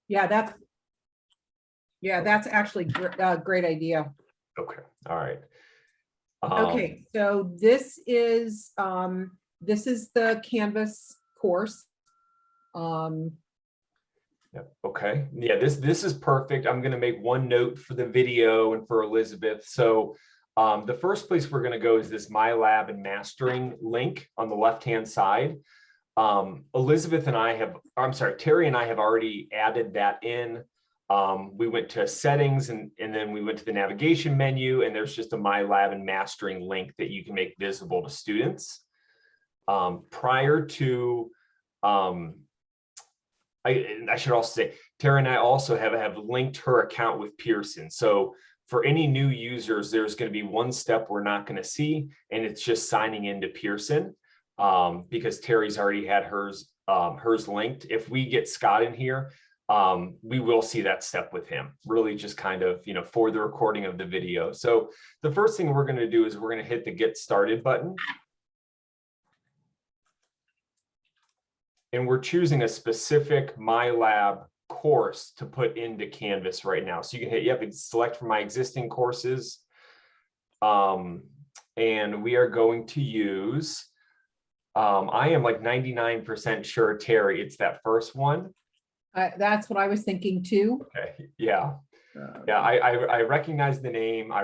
Yeah, that's actually a great idea. Okay, all right. Okay, so this is the Canvas course. Yep. Okay. Yeah, this is perfect. I'm going to make one note for the video and for Elizabeth. So the first place we're going to go is this My Lab and Mastering link on the left-hand side. Elizabeth and I have, I'm sorry, Terry and I have already added that in. We went to settings and then we went to the navigation menu, and there's just a My Lab and Mastering link that you can make visible to students. Prior to, I should also say, Terry and I also have linked her account with Pearson. So for any new users, there's going to be one step we're not going to see, and it's just signing into Pearson, because Terry's already had hers linked. If we get Scott in here, we will see that step with him, really just kind of, for the recording of the video. So the first thing we're going to do is we're going to hit the Get Started button. And we're choosing a specific My Lab course to put into Canvas right now. So you can hit, yep, and select from my existing courses. And we are going to use, I am like 99% sure, Terry, it's that first one. That's what I was thinking too. Okay, yeah. Yeah, I recognize the name.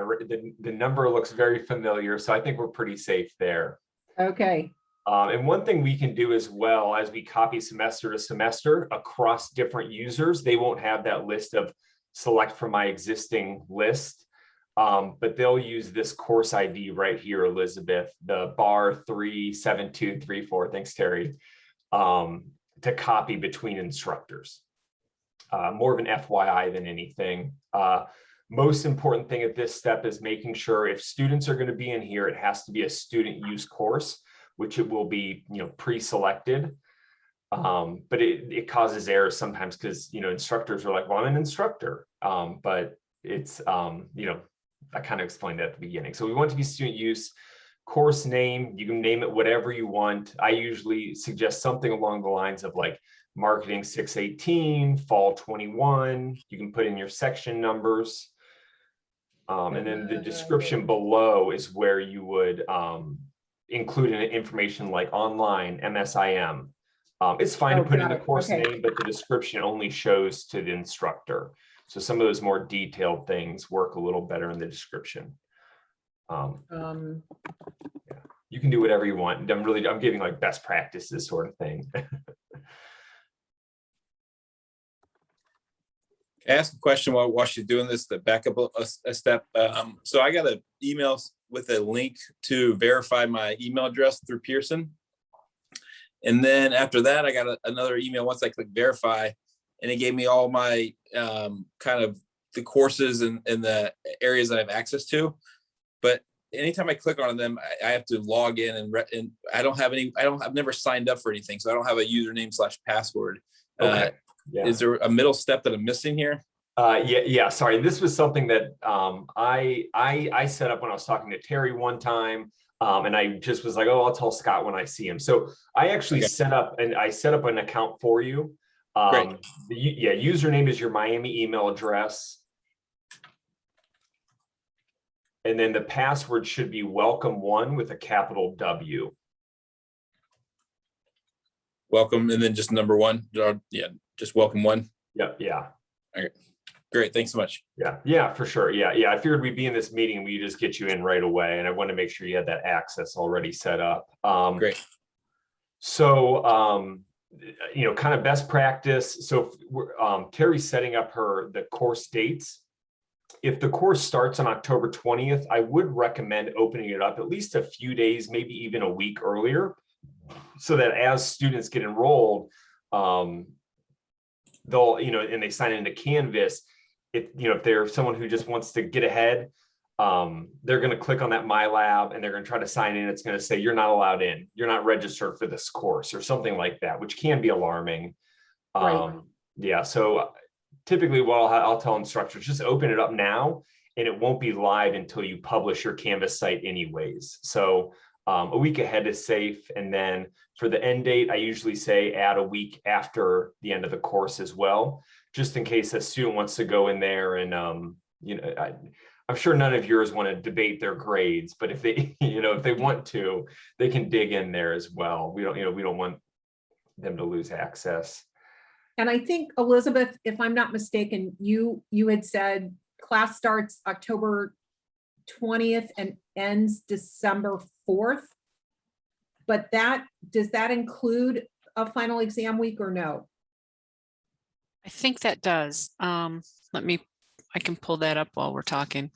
The number looks very familiar, so I think we're pretty safe there. Okay. And one thing we can do as well, as we copy semester to semester across different users, they won't have that list of select from my existing list, but they'll use this course ID right here, Elizabeth, the bar 37234, thanks Terry, to copy between instructors. More of an FYI than anything. Most important thing at this step is making sure if students are going to be in here, it has to be a student use course, which it will be, pre-selected. But it causes errors sometimes because, instructors are like, well, I'm an instructor. But it's, I kind of explained that at the beginning. So we want to be student use. Course name, you can name it whatever you want. I usually suggest something along the lines of like marketing 618, fall 21. You can put in your section numbers. And then the description below is where you would include information like online, MSIM. It's fine to put in the course name, but the description only shows to the instructor. So some of those more detailed things work a little better in the description. Yeah. You can do whatever you want. I'm giving like best practices sort of thing. Can I ask a question while she's doing this to back up a step? So I got an email with a link to verify my email address through Pearson. And then after that, I got another email once I click verify, and it gave me all my kind of the courses and the areas that I have access to. But anytime I click on them, I have to log in and I don't have any, I've never signed up for anything. So I don't have a username / password. Okay. Yeah. Is there a middle step that I'm missing here? Yeah. Sorry. This was something that I set up when I was talking to Terry one time, and I just was like, oh, I'll tell Scott when I see him. So I actually set up an account for you. Great. Username is your Miami email address, and then the password should be welcome1 with a capital W. Welcome, and then just number one. Yeah, just welcome one. Yep. Yeah. Okay. Great. Thanks so much. Yeah, for sure. Yeah. I figured we'd be in this meeting. We just get you in right away, and I want to make sure you had that access already set up. Great. So, kind of best practice. So, Terry's setting up the course dates. If the course starts on October 20th, I would recommend opening it up at least a few days, maybe even a week earlier, so that as students get enrolled, they'll, and they sign into Canvas. If they're someone who just wants to get ahead, they're going to click on that My Lab and they're going to try to sign in. It's going to say, you're not allowed in. You're not registered for this course or something like that, which can be alarming. Right. Yeah. So typically, I'll tell instructors, just open it up now, and it won't be live until you publish your Canvas site anyways. So a week ahead is safe. And then for the end date, I usually say add a week after the end of the course as well, just in case a student wants to go in there and, you know, I'm sure none of yours want to debate their grades, but if they, you know, if they want to, they can dig in there as well. We don't, you know, we don't want them to lose access. And I think, Elizabeth, if I'm not mistaken, you had said class starts October 20th and ends December 4th. But does that include a final exam week or no? I think that does. I can pull that up while we're talking.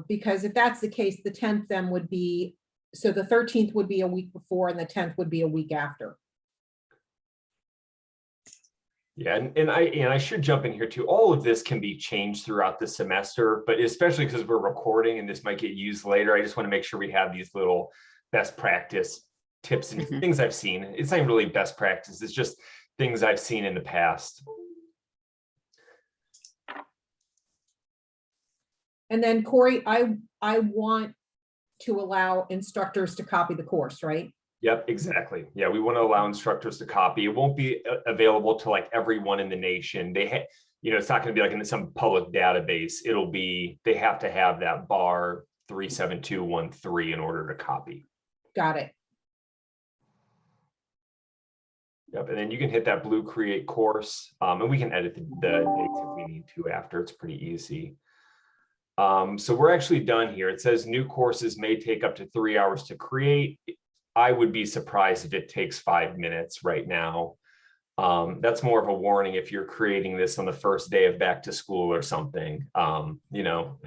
Because if that's the case, the 10th then would be, so the 13th would be a week before and the 10th would be a week after. Yeah, and I should jump in here too. All of this can be changed throughout the semester, but especially because we're recording and this might get used later, I just want to make sure we have these little best practice tips and things I've seen. It's not even really best practice, it's just things I've seen in the past. And then Corey, I want to allow instructors to copy the course, right? Yep, exactly. Yeah, we want to allow instructors to copy. It won't be available to like everyone in the nation. You know, it's not going to be like in some public database. It'll be, they have to have that bar 37213 in order to copy. Got it. Yep, and then you can hit that blue create course, and we can edit the dates if we need to after. It's pretty easy. So we're actually done here. It says new courses may take up to 3 hours to create. I would be surprised if it takes 5 minutes right now. That's more of a warning if you're creating this on the first day of back to school or something, you know.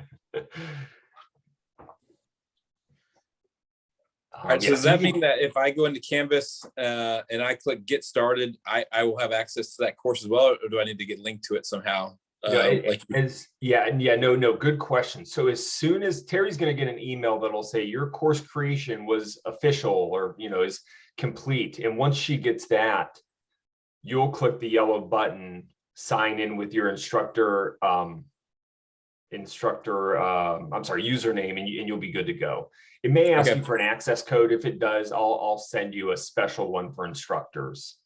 All right, so does that mean that if I go into Canvas and I click get started, I will have access to that course as well, or do I need to get linked to it somehow? No, good question. So as soon as Terry's going to get an email that'll say your course creation was official or, you know, is complete. And once she gets that, you'll click the yellow button, sign in with your username, and you'll be good to go. It may ask you for an access code. If it does, I'll send you a special one for instructors.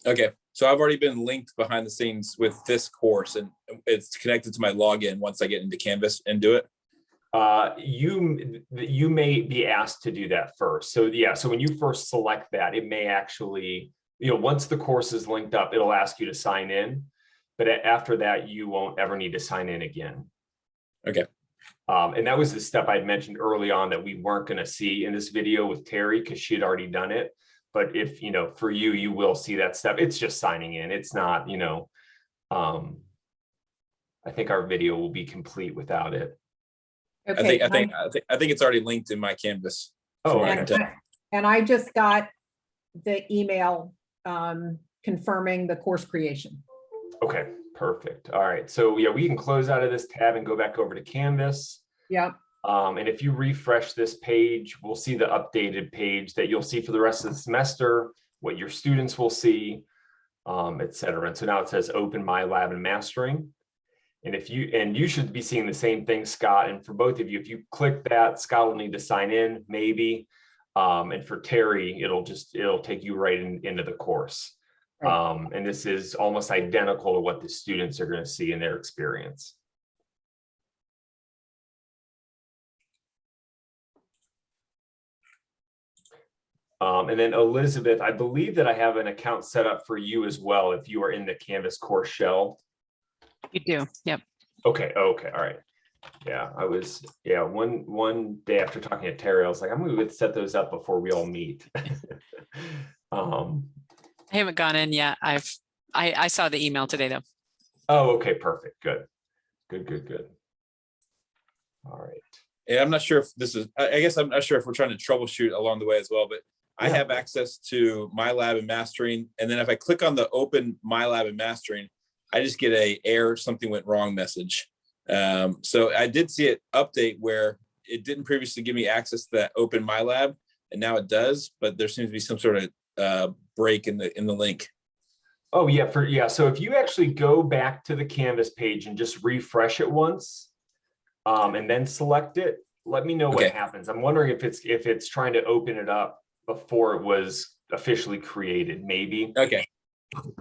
Okay. So I've already been linked behind the scenes with this course and it's connected to my login once I get into Canvas and do it. You may be asked to do that first. So yeah, so when you first select that, it may actually, you know, once the course is linked up, it'll ask you to sign in, but after that, you won't ever need to sign in again. Okay. And that was the step I'd mentioned early on that we weren't going to see in this video with Terry because she had already done it. But if, you know, for you, you will see that step. It's just signing in. It's not, you know, I think our video will be complete without it. Okay. I think it's already linked in my Canvas. Oh, okay. And I just got the email confirming the course creation. Okay, perfect. All right. So yeah, we can close out of this tab and go back over to Canvas. Yeah. And if you refresh this page, we'll see the updated page that you'll see for the rest of the semester, what your students will see, et cetera. And so now it says open my lab and mastering. And you should be seeing the same thing, Scott. And for both of you, if you click that, Scott will need to sign in, maybe. And for Terry, it'll take you right into the course. Right. And this is almost identical to what the students are going to see in their experience. And then Elizabeth, I believe that I have an account set up for you as well if you are in the Canvas course shell. You do, yep. Okay, all right. Yeah, one day after talking to Terry, I was like, I'm going to set those up before we all meet. I haven't gone in yet. I saw the email today though. Oh, okay, perfect. Good. All right. Yeah, I'm not sure if this is, I guess I'm not sure if we're trying to troubleshoot along the way as well, but I have access to my lab and mastering. And then if I click on the open my lab and mastering, I just get a error, something went wrong message. So I did see it update where it didn't previously give me access to that open my lab, and now it does, but there seems to be some sort of break in the link. Oh yeah, so if you actually go back to the Canvas page and just refresh it once, and then select it, let me know what happens. I'm wondering if it's trying to open it up before it was officially created, maybe. Okay.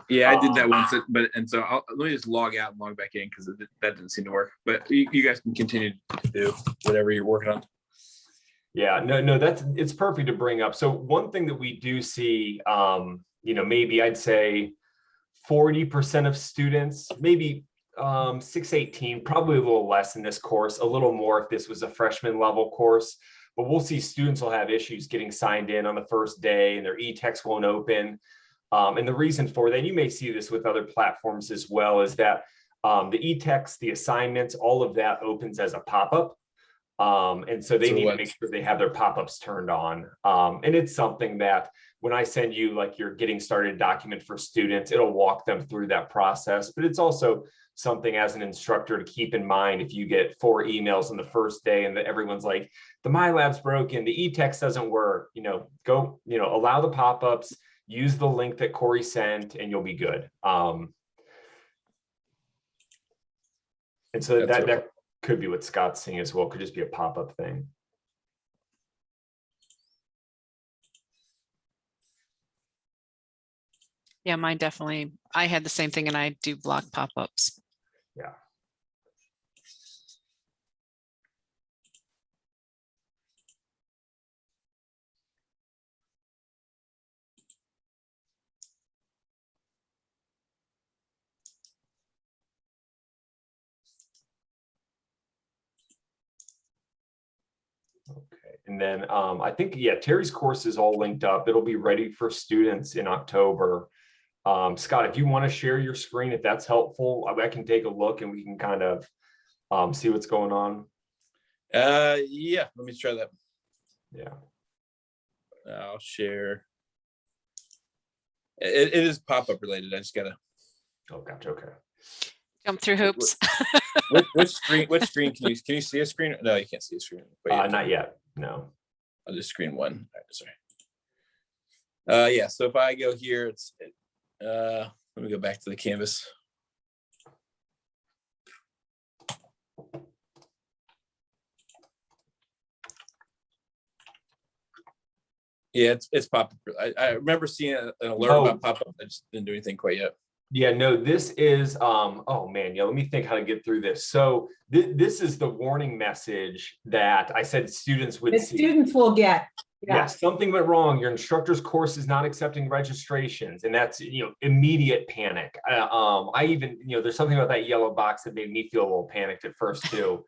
Yeah, I did that once, and so let me just log out and log back in because that didn't seem to work. But you guys can continue to do whatever you're working on. Yeah, no, it's perfect to bring up. So one thing that we do see, maybe I'd say 40% of students, maybe 618, probably a little less in this course, a little more if this was a freshman level course. But we'll see students will have issues getting signed in on the first day and their e-text won't open. And the reason for that, you may see this with other platforms as well, is that the e-text, the assignments, all of that opens as a pop-up. And so they need to make sure they have their pop-ups turned on. And it's something that when I send you like your getting started document for students, it'll walk them through that process. But it's also something as an instructor to keep in mind if you get 4 emails on the first day and that everyone's like, the MyLab's broken, the e-text doesn't work, allow the pop-ups, use the link that Corey sent, and you'll be good. And so that could be what Scott's seeing as well. Could just be a pop-up thing. Yeah, mine definitely. I had the same thing and I do block pop-ups. Yeah. Okay, and then I think, Terry's course is all linked up. It'll be ready for students in October. Scott, if you want to share your screen, if that's helpful, I can take a look and we can kind of see what's going on. Yeah, let me try that. Yeah. I'll share. It is pop-up related. I just gotta. Oh, gotcha. Okay. Jump through hoops. Which screen can you see a screen? No, you can't see a screen. Not yet. No. I'll just screen one. Sorry. Yeah. So if I go here, let me go back to the canvas. Yeah, it's pop-up. I remember seeing an alert about pop-up. I just didn't do anything quite yet. Yeah, no, this is, oh man, let me think how to get through this. So this is the warning message that I said students would see. Students will get. Yeah, something went wrong. Your instructor's course is not accepting registrations, and that's, immediate panic. I even, there's something about that yellow box that made me feel a little panicked at first too.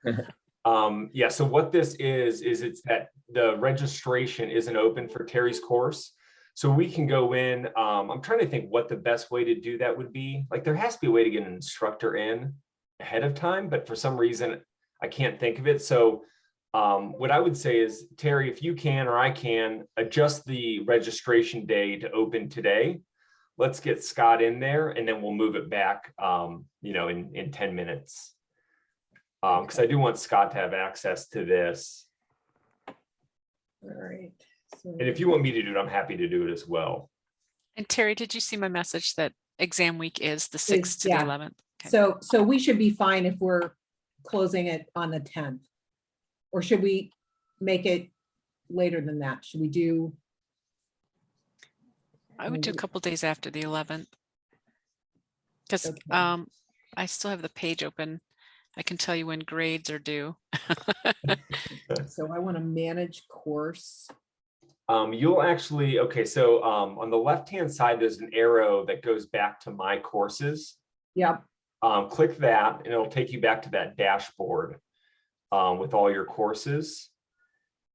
So what this is it's that the registration isn't open for Terry's course. So we can go in, I'm trying to think what the best way to do that would be. Like there has to be a way to get an instructor in ahead of time, but for some reason I can't think of it. So what I would say is, Terry, if you can, or I can, adjust the registration day to open today. Let's get Scott in there and then we'll move it back, in 10 minutes. Because I do want Scott to have access to this. All right. So, And if you want me to do it, I'm happy to do it as well. And Terry, did you see my message that exam week is the 6th to the 11th? Okay. so we should be fine if we're closing it on the 10th. Or should we make it later than that? Should we do? I would do a couple days after the 11th. Because Okay. I still have the page open. I can tell you when grades are due. So I want to manage course. You'll actually, okay, so on the left-hand side, there's an arrow that goes back to my courses. Yep. Click that and it'll take you back to that dashboard with all your courses.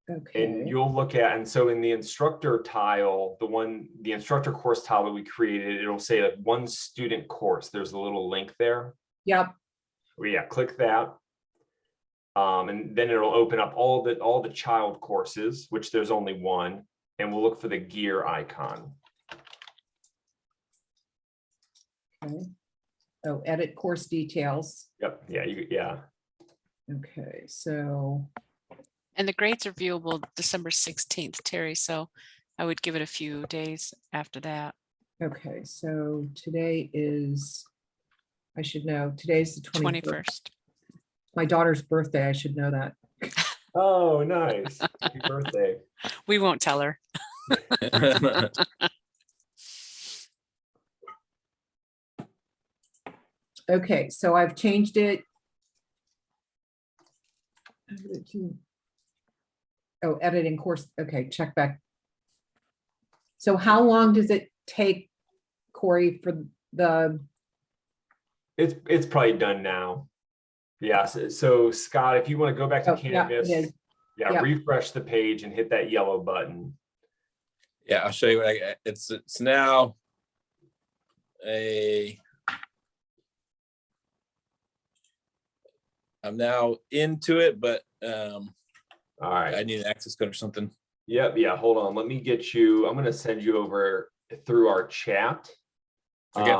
Okay. And you'll look at, and so in the instructor tile, the instructor course tile that we created, it'll say like one student course. There's a little link there. Yep. Well, yeah, click that. And then it'll open up all the child courses, which there's only one, and we'll look for the gear icon. Okay. Oh, edit course details. Yep. Yeah. Okay, so. And the grades are viewable December 16th, Terry. So I would give it a few days after that. Okay, so today is, I should know, today's the 21st. My daughter's birthday, I should know that. Oh, nice. Happy birthday. We won't tell her. Okay, so I've changed it. Oh, editing course. Okay, check back. So how long does it take, Corey, for the, It's probably done now. Yeah, so Scott, if you want to go back to oh, yeah, it Canvas, is. yeah, Yep. refresh the page and hit that yellow button. Yeah, I'll show you what it's now I'm now into it, but All right. I need an access code or something. Yep, yeah, hold on. Let me get you, I'm going to send you over through our chat. Okay.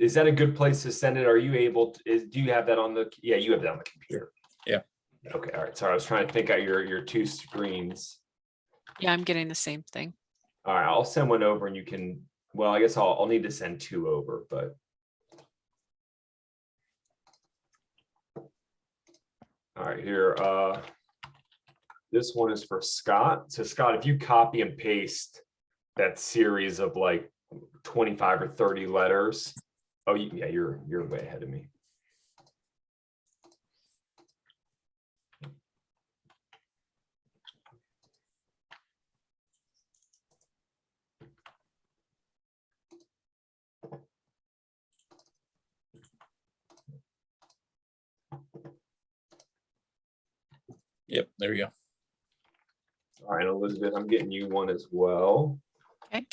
Is that a good place to send it? Are you able to, do you have that on the, yeah, you have that on the computer. Yeah. Okay, all right. Sorry, I was trying to think out your two screens. Yeah, I'm getting the same thing. All right, I'll send one over and you can, well, I guess I'll need to send two over, but. All right, here, this one is for Scott. So Scott, if you copy and paste that series of like 25 or 30 letters. Oh, yeah, you're way ahead of me. Yep, there we go. All right, Elizabeth, I'm getting you one as well. Okay.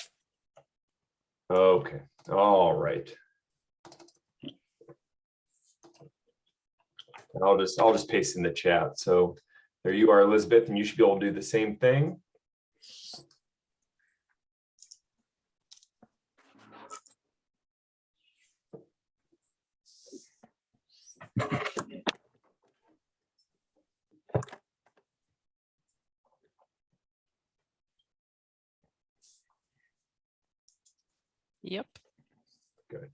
Okay, all right. I'll just paste in the chat. So there you are, Elizabeth, and you should be able to do the same thing. Yep. Good.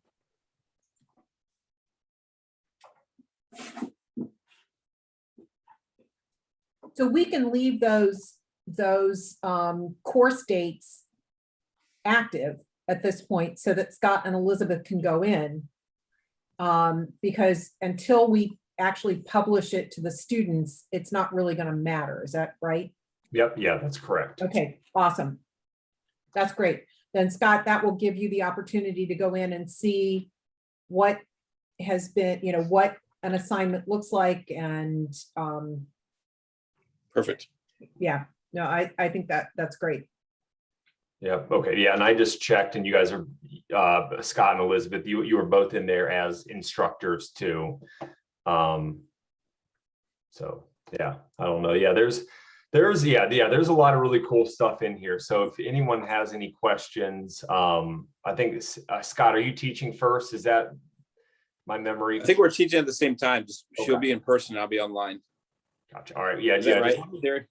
So we can leave those course dates active at this point so that Scott and Elizabeth can go in. Because until we actually publish it to the students, it's not really going to matter. Is that right? Yep, yeah, that's correct. Okay, awesome. That's great. Then Scott, that will give you the opportunity to go in and see what has been, what an assignment looks like. And Perfect. yeah, no, I think that's great. Yeah, okay, yeah, and I just checked and you guys are, Scott and Elizabeth, you were both in there as instructors too. So yeah, I don't know. Yeah, there's a lot of really cool stuff in here. So if anyone has any questions, I think Scott, are you teaching first? Is that my memory? I think we're teaching at the same time. Just she'll Okay. be in person. I'll be online. Gotcha. All right. Yeah. Is Yeah. that right, Terry?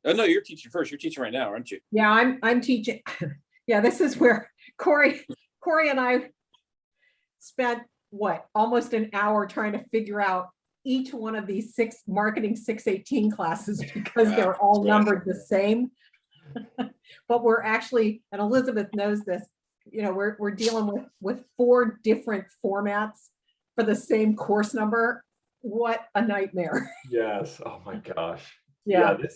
Oh no, you're teaching first. You're teaching right now, aren't you? Yeah, I'm teaching. Yeah, this is where Corey and I spent almost an hour trying to figure out each one of these marketing 618 classes because they're all numbered the same. But we're actually, and Elizabeth knows this, we're dealing with 4 different formats for the same course number. What a nightmare. Yes. Oh my gosh. Yeah. So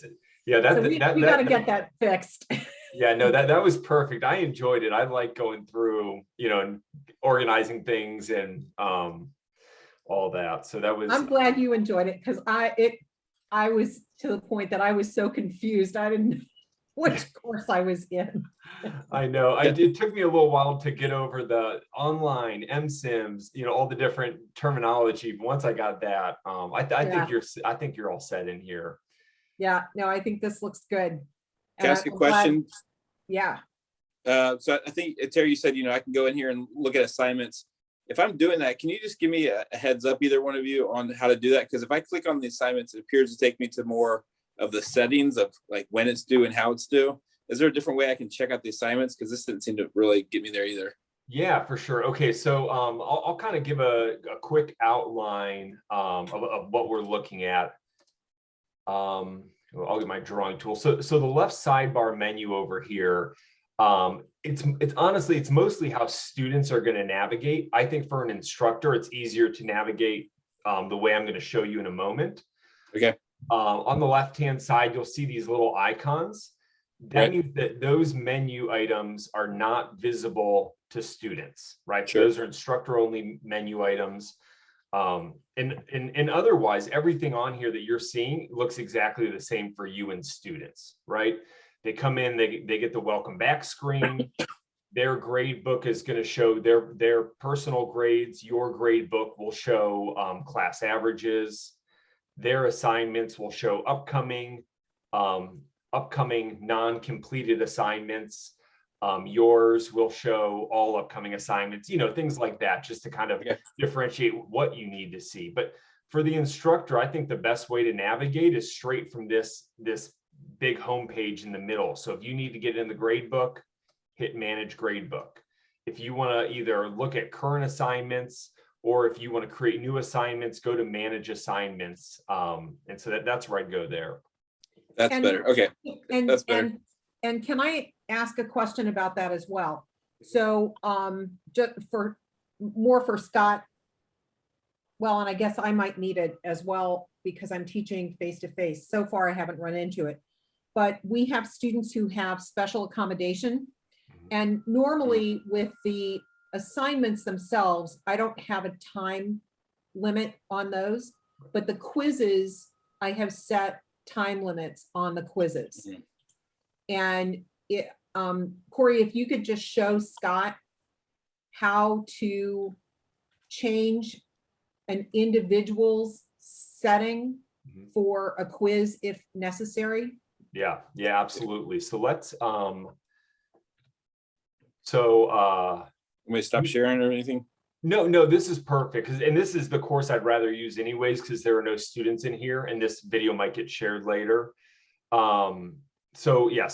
we got to get that fixed. Yeah, no, that was perfect. I enjoyed it. I like going through, and organizing things and all that. So that was. I'm glad you enjoyed it because I was to the point that I was so confused. I didn't know which course I was in. I know. It took me a little while to get over the online MSIMs, all the different terminology. But once I got that, I think you're all set in here. Yeah, no, I think this looks good. Can I ask you a question? Yeah. So I think Terry, you said, I can go in here and look at assignments. If I'm doing that, can you just give me a heads up, either one of you, on how to do that? Because if I click on the assignments, it appears to take me to more of the settings of like when it's due and how it's due. Is there a different way I can check out the assignments? Because this didn't seem to really get me there either. Yeah, for sure. Okay, so I'll kind of give a quick outline of what we're looking at. I'll get my drawing tool. So the left sidebar menu over here, It's honestly, it's mostly how students are going to navigate. I think for an instructor, it's easier to navigate the way I'm going to show you in a moment. Okay. On the left-hand side, you'll see these little icons. That Right. means that those menu items are not visible to students, right? Sure. Those are instructor-only menu items. And otherwise, everything on here that you're seeing looks exactly the same for you and students, right? They come in, they get the welcome back screen. Their grade book is going to show their personal grades. Your grade book will show class averages. Their assignments will show upcoming non-completed assignments. Yours will show all upcoming assignments, things like that, just to kind of differentiate what you need to see. But for the instructor, I think the best way to navigate is straight from this big homepage in the middle. So if you need to get in the grade book, hit manage grade book. If you want to either look at current assignments, or if you want to create new assignments, go to manage assignments. And so that's where I'd go there. That's better. Okay. That's better. And can I ask a question about that as well? So just for Scott, well, and I guess I might need it as well because I'm teaching face-to-face. So far, I haven't run into it, but we have students who have special accommodation. And normally with the assignments themselves, I don't have a time limit on those, but the quizzes, I have set time limits on the quizzes. And Corey, if you could just show Scott how to change an individual's setting for a quiz if necessary. Yeah, absolutely. So let's, Let me stop sharing or anything. No, this is perfect. And this is the course I'd rather use anyways, because there are no students in here and this video might get shared later. So yeah,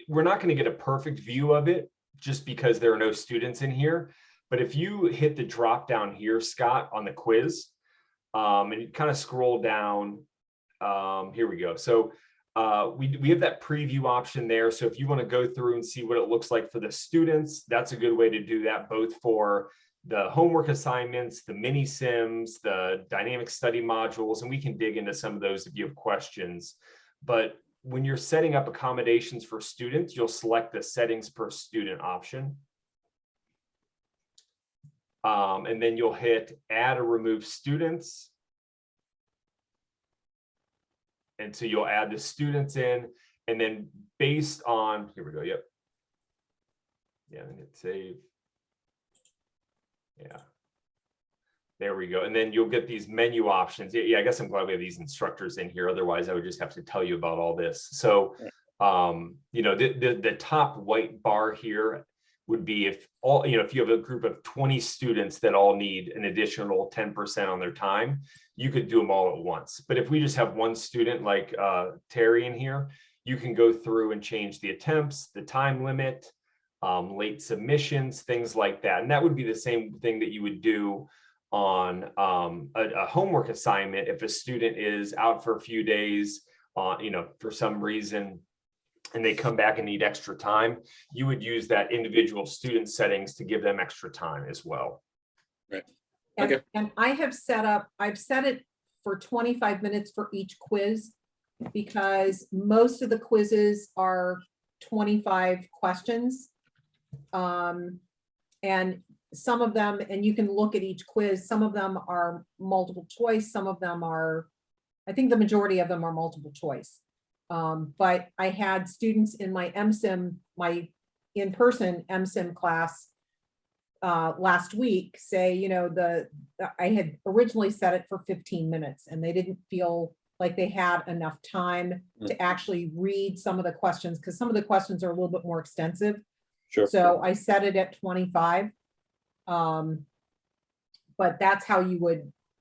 we're not going to get a perfect view of it just because there are no students in here. But if you hit the drop down here, Scott, on the quiz, and you kind of scroll down, here we go. So we have that preview option there. So if you want to go through and see what it looks like for the students, that's a good way to do that, both for the homework assignments, the mini sims, the dynamic study modules, and we can dig into some of those if you have questions. But when you're setting up accommodations for students, you'll select the settings per student option. And then you'll hit add or remove students. And so you'll add the students in, and then based on, here we go, yep. Yeah, and hit save. Yeah. There we go. And then you'll get these menu options. Yeah, I guess I'm glad we have these instructors in here. Otherwise, I would just have to tell you about all this. So, the top white bar here would be if you have a group of 20 students that all need an additional 10% on their time, you could do them all at once. But if we just have one student like Terry in here, you can go through and change the attempts, the time limit, late submissions, things like that. And that would be the same thing that you would do on a homework assignment. If a student is out for a few days, for some reason, and they come back and need extra time, you would use that individual student settings to give them extra time as well. Right. And, and I've set it for 25 minutes for each quiz because most of the quizzes are 25 questions. And some of them, and you can look at each quiz, some of them are multiple choice, some of them are, I think the majority of them are multiple choice. But I had students in my MSIM, my in-person MSIM class last week say, I had originally set it for 15 minutes and they didn't feel like they had enough time to actually read some of the questions because some of the questions are a little bit more extensive. Sure. So I set it at 25. But that's how you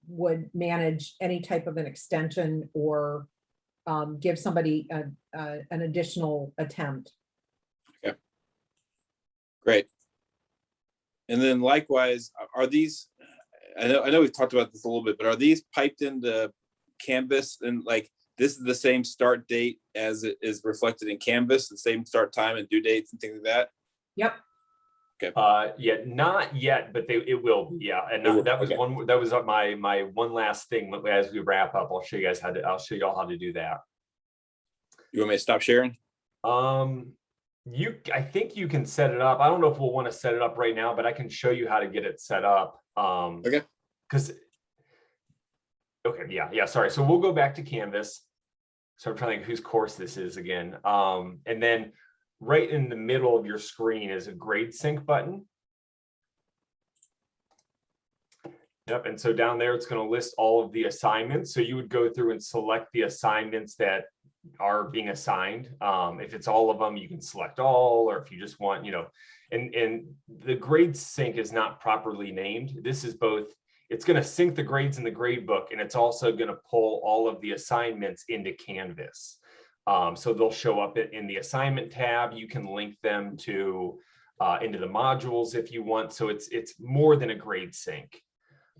would manage any type of an extension or give somebody an additional attempt. Okay. Great. And then likewise, are these, I know we've talked about this a little bit, but are these piped into Canvas and like this is the same start date as it is reflected in Canvas, the same start time and due dates and things like that? Yep. Yeah, not yet, but it will be, yeah. And It will, that was okay. that was my one last thing as we wrap up. I'll show you guys I'll show you all how to do that. You want me to stop sharing? I think you can set it up. I don't know if we'll want to set it up right now, but I can show you how to get it set up. Okay. Yeah, sorry. So we'll go back to Canvas. So I'm trying to think whose course this is again. And then right in the middle of your screen is a grade sync button. Yep, and so down there, it's going to list all of the assignments. So you would go through and select the assignments that are being assigned. If it's all of them, you can select all, or if you just want, and the grade sync is not properly named. This is both, it's going to sync the grades in the grade book, and it's also going to pull all of the assignments into Canvas. So they'll show up in the assignment tab. You can link them to into the modules if you want. So it's more than a grade sync.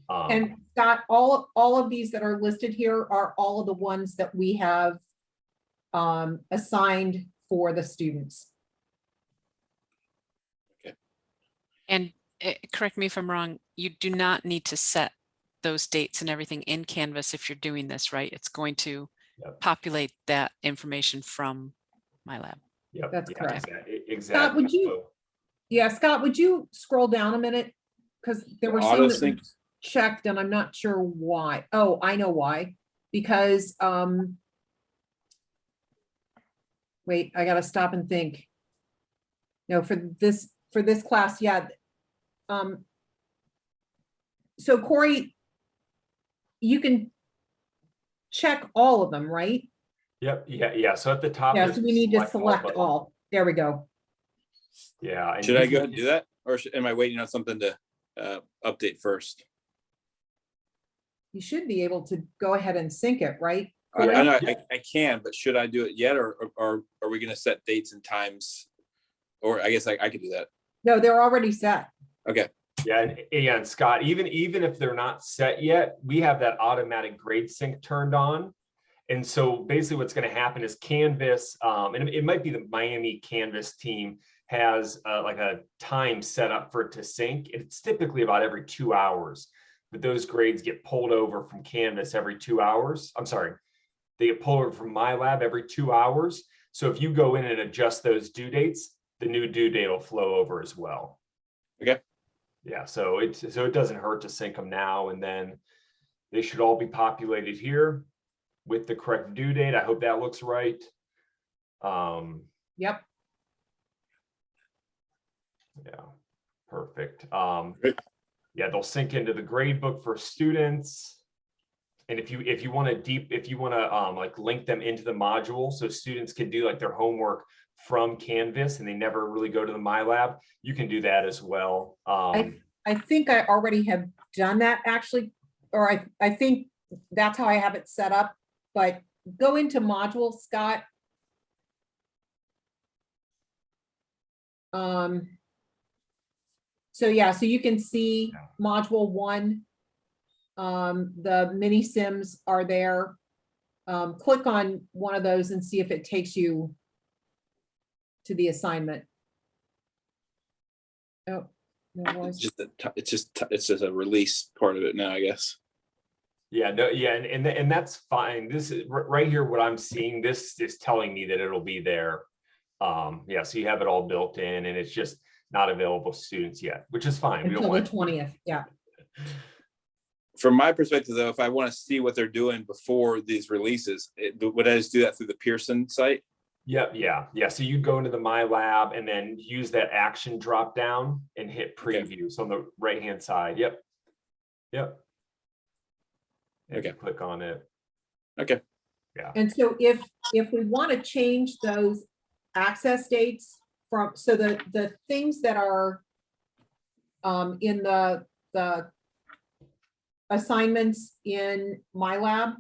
And Scott, all of these that are listed here are all of the ones that we have assigned for the students. And correct me if I'm wrong, you do not need to set those dates and everything in Canvas if you're doing this, right? It's going to populate that information from MyLab. Yep, That's correct. Exactly. Scott, would you, Scott, would you scroll down a minute? Because there were some that we checked and I'm not sure why. Oh, I know why. Because, wait, I gotta stop and think. No, for this class, yeah. So Corey, you can check all of them, right? Yep, yeah. So at the top, Yeah, so we need to select button. all. There we go. Yeah. And should I go ahead and do that, or am I waiting on something to update first? You should be able to go ahead and sync it, right? I know I can, but should I do it yet, or are we going to set dates and times? Or I guess I could do that. No, they're already set. Okay. Yeah, and Scott, even if they're not set yet, we have that automatic grade sync turned on. And so basically what's going to happen is Canvas, and it might be the Miami Canvas team has like a time set up for it to sync. It's typically about every 2 hours, but those grades get pulled over from Canvas every 2 hours. I'm sorry, they get pulled over from MyLab every 2 hours. So if you go in and adjust those due dates, the new due date will flow over as well. Okay. Yeah, so it doesn't hurt to sync them now, and then they should all be populated here with the correct due date. I hope that looks right. Yep. Yeah, perfect. Yeah, they'll sync into the grade book for students. And if you want to like link them into the module so students can do like their homework from Canvas and they never really go to the MyLab, you can do that as well. I think I already have done that actually, or I think that's how I have it set up, but go into modules, Scott. So yeah, so you can see module 1, the mini sims are there. Click on one of those and see if it takes you to the assignment. Oh, no, It's just a release part of it now, I guess. Yeah, no, yeah, and that's fine. This is right here. What I'm seeing, this is telling me that it'll be there. Yeah, so you have it all built in, and it's just not available to students yet, which is fine. until the 20th. Yeah. From my perspective, though, if I want to see what they're doing before these releases, would I just do that through the Pearson site? Yep, yeah. So you go into the MyLab and then use that action drop down and hit preview. So on the right hand side. Yep. And okay. Click on it. Okay. Yeah. And so if we want to change those access dates from, so the things that are in the assignments in MyLab,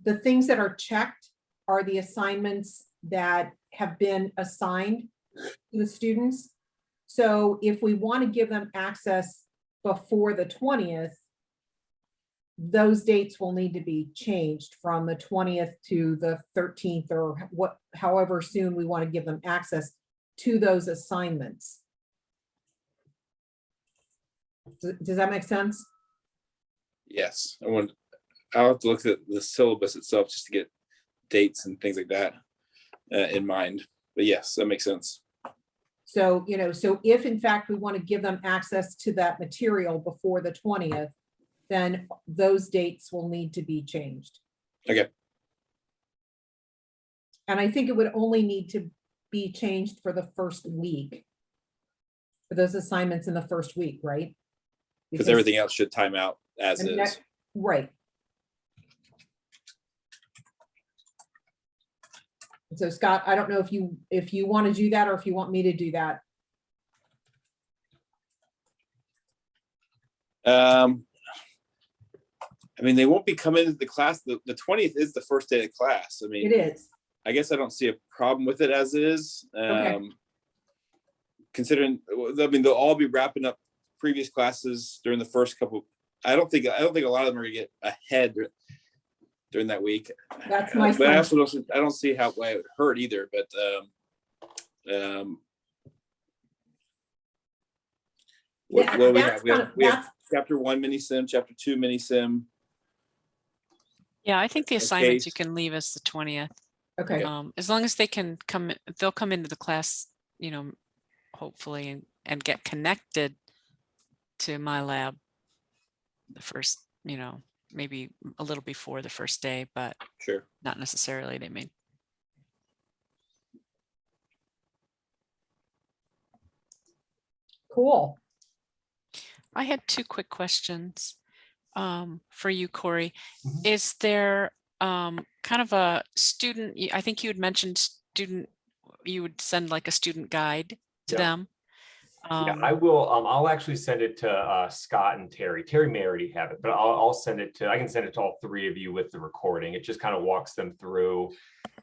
the things that are checked are the assignments that have been assigned to the students. So if we want to give them access before the 20th, those dates will need to be changed from the 20th to the 13th or however soon we want to give them access. to those assignments. Does that make sense? Yes, I'll have to look at the syllabus itself just to get dates and things like that in mind. But yes, that makes sense. So, so if in fact we want to give them access to that material before the 20th, then those dates will need to be changed. Okay. And I think it would only need to be changed for the first week. For those assignments in the first week, right? Because everything else should time out as and is. that- right. So Scott, I don't know if you want to do that or if you want me to do that. I mean, they won't be coming into the class. The 20th is the first day of class. I mean, It is. I guess I don't see a problem with it as it is. Okay. Considering, I mean, they'll all be wrapping up previous classes during the first couple. I don't think a lot of them are gonna get ahead during that week. That's my But I sense. also I don't see why it would hurt either. But what do we have? We have chapter 1 mini sim, chapter 2 mini sim. Yeah, I think the assignments you case. can leave as the 20th. Okay. As long as they can they'll come into the class, hopefully and get connected to my lab the first, maybe a little before the first day, but Sure. not necessarily. They may. Cool. I had two quick questions for you, Corey. Mhm. Is there kind of a student, I think you had mentioned you would send like a student guide to Yeah. them. Yeah, I will. I'll actually send it to Scott and Terry. Terry may already have it, but I can send it to all three of you with the recording. It just kind of walks them through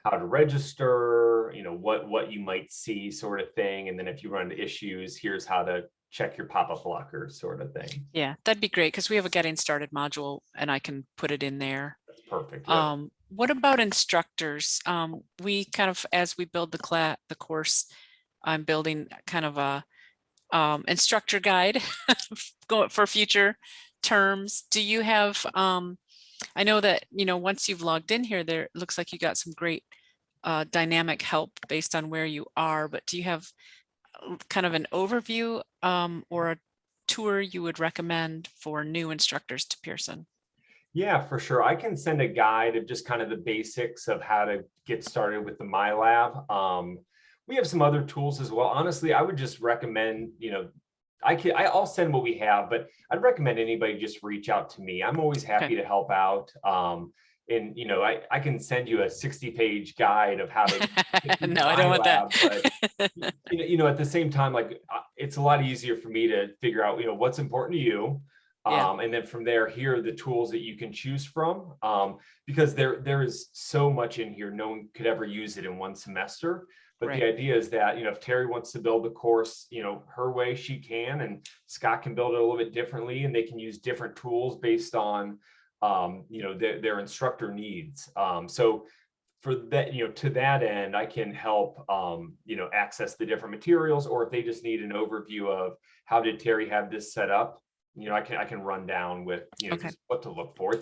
how to register, what you might see, sort of thing. And then if you run into issues, here's how to check your pop-up blocker, sort of thing. Yeah, that'd be great because we have a getting started module and I can put it in there. That's perfect. Yeah. What about instructors? We kind of, as we build the course, I'm building kind of a instructor guide for future terms. Do you have, I know that, once you've logged in here, there looks like you got some great dynamic help based on where you are, but do you have kind of an overview or a tour you would recommend for new instructors to Pearson? Yeah, for sure. I can send a guide of just kind of the basics of how to get started with the MyLab. We have some other tools as well. Honestly, I would just recommend, I'll send what we have, but I'd recommend anybody just reach out to me. I'm always happy to help out. And I can send you a 60-page guide of how to get through No, I don't want that. but at the same time, like it's a lot easier for me to figure out, what's important to you. Yeah. And then from there, here are the tools that you can choose from, because there is so much in here. No one could ever use it in one semester. But Right. the idea is that, if Terry wants to build the course, her way, she can, and Scott can build it a little bit differently, and they can use different tools based on, their instructor needs. So for that, to that end, I can help, access the different materials, or if they just need an overview of how did Terry have this set up, I can run down with, Okay. just what to look for.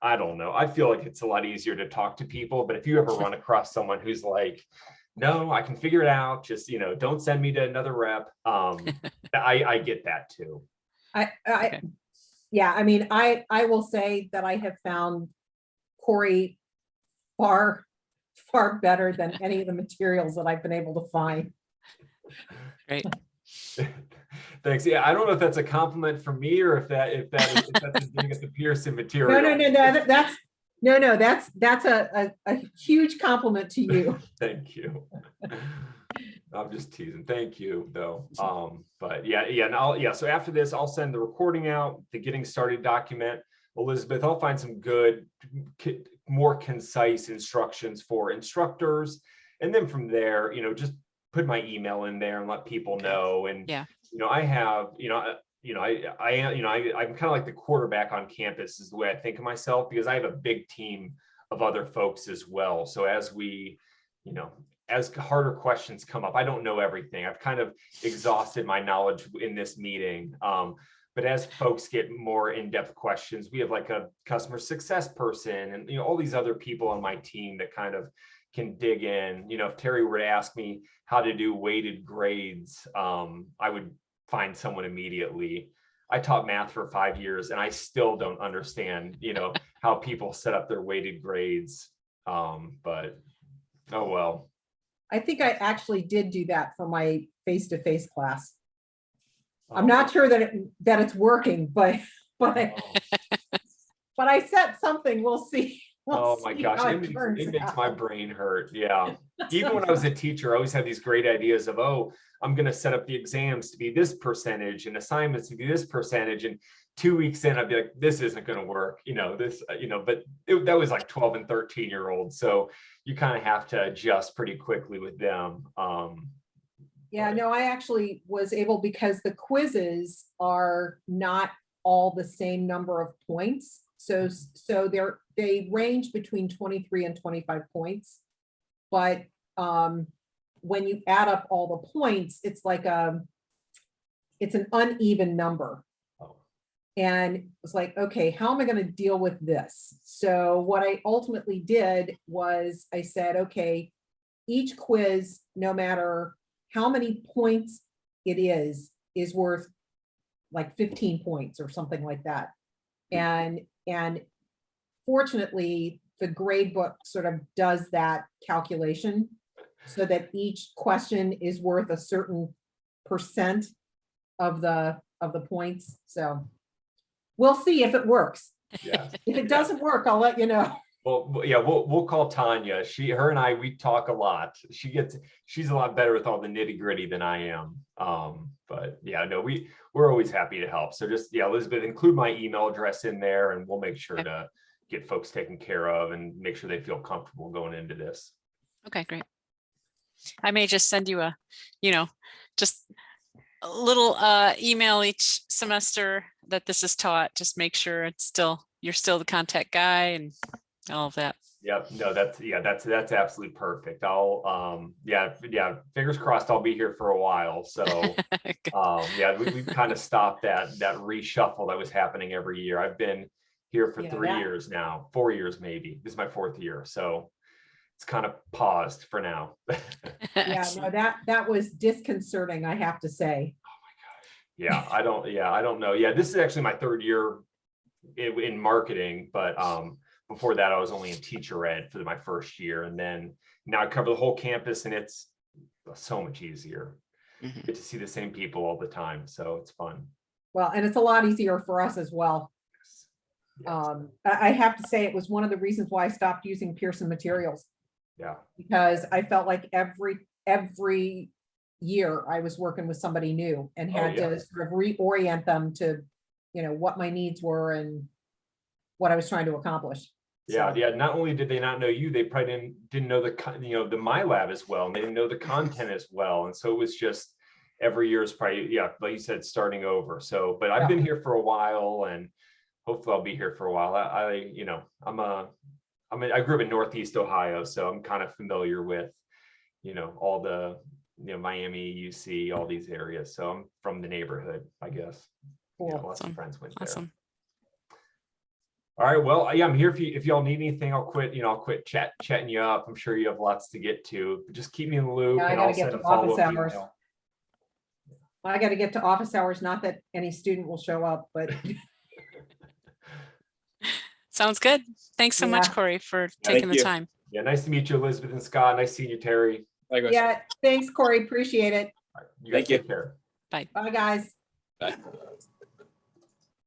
I don't know. I feel like it's a lot easier to talk to people, but if you ever run across someone who's like, no, I can figure it out, just, don't send me to another rep. I get that too. Okay. Yeah, I mean, I will say that I have found Corey far better than any of the materials that I've been able to find. Great. Thanks. Yeah, I don't know if that's a compliment from me or if that's doing it the Pearson material. No, that's a huge compliment to you. Thank you. I'm just teasing. Thank you, though. But yeah, and so after this, I'll send the recording out, the getting started document. Elizabeth, I'll find some good, more concise instructions for instructors, and then from there, just put my email in there and let people know. And Yeah. I have, I'm kind of like the quarterback on campus is the way I think of myself, because I have a big team of other folks as well. So as we, as harder questions come up, I don't know everything. I've kind of exhausted my knowledge in this meeting. But as folks get more in-depth questions, we have like a customer success person and, all these other people on my team that kind of can dig in. If Terry were to ask me how to do weighted grades, I would find someone immediately. I taught math for 5 years and I still don't understand, how people set up their weighted grades. But oh well. I think I actually did do that for my face-to-face class. I'm not sure that it's working, but I set something. We'll see. Oh my gosh, how it makes my out. brain hurt. Yeah. Even when I was a teacher, I always had these great ideas of, I'm going to set up the exams to be this percentage and assignments to be this percentage. And 2 weeks in, I'd be like, this isn't going to work, but that was like 12 and 13-year-olds. So you kind of have to adjust pretty quickly with them. Yeah, no, I actually was able, because the quizzes are not all the same number of points. So they range between 23 and 25 points. But when you add up all the points, it's like it's an uneven number. And it's like, okay, how am I going to deal with this? So what I ultimately did was I said, okay, each quiz, no matter how many points it is worth like 15 points or something like that. And fortunately, the grade book sort of does that calculation so that each question is worth a certain percent of the points. So we'll see if it works. Yeah. If it doesn't work, I'll let you know. Well, yeah, we'll call Tanya. Her and I, we talk a lot. She's a lot better with all the nitty gritty than I am. But yeah, no, we're always happy to help. So just, Elizabeth, include my email address in there and we'll make sure to get folks taken care of and make sure they feel comfortable going into this. Okay, great. I may just send you just a little email each semester that this is taught. Just make sure you're still the contact guy and all of that. Yep. No, that's absolutely perfect. I'll, fingers crossed I'll be here for a while. So, we've kind of stopped that reshuffle that was happening every year. I've been here for 3 years now, 4 years, maybe. This is my 4th year. So it's kind of paused for now. Yeah, no, that was disconcerting, I have to say. Oh my gosh. Yeah, I don't know. Yeah, this is actually my 3rd year in marketing, but before that I was only in teacher ed for my first year, and then now I cover the whole campus and it's so much easier. Get to see the same people all the time, so it's fun. Well, and it's a lot easier for us as well. Yes. I have to say it was one of the reasons why I stopped using Pearson materials. Yeah. Because I felt like every year I was working with somebody new and had to sort of reorient them to, what my needs were and what I was trying to accomplish. Yeah, not only did they not know you, they probably didn't know the MyLab as well, and they didn't know the content as well. And so it was just every year is probably, like you said, starting over. So, but I've been here for a while and hopefully I'll be here for a while. I grew up in Northeast Ohio, so I'm kind of familiar with, all the, Miami, UC, all these areas. So I'm from the neighborhood, I guess. Cool. Lots of friends went there. Awesome. All right. Well, I'm here if y'all need anything. I'll quit chatting you up. I'm sure you have lots to get to, but just keep me in the loop. Yeah, I and gotta I'll get send to a follow-up office hours. email. I got to get to office hours, not that any student will show up, but Sounds good. Thanks so much, Yeah. Corey, for taking the you. time. Yeah. Nice to meet you, Elizabeth and Scott. Nice seeing you, Terry. Likewise. yeah, thanks, Corey. Appreciate it. All right, you guys Thank you. take care. Bye, guys. Bye.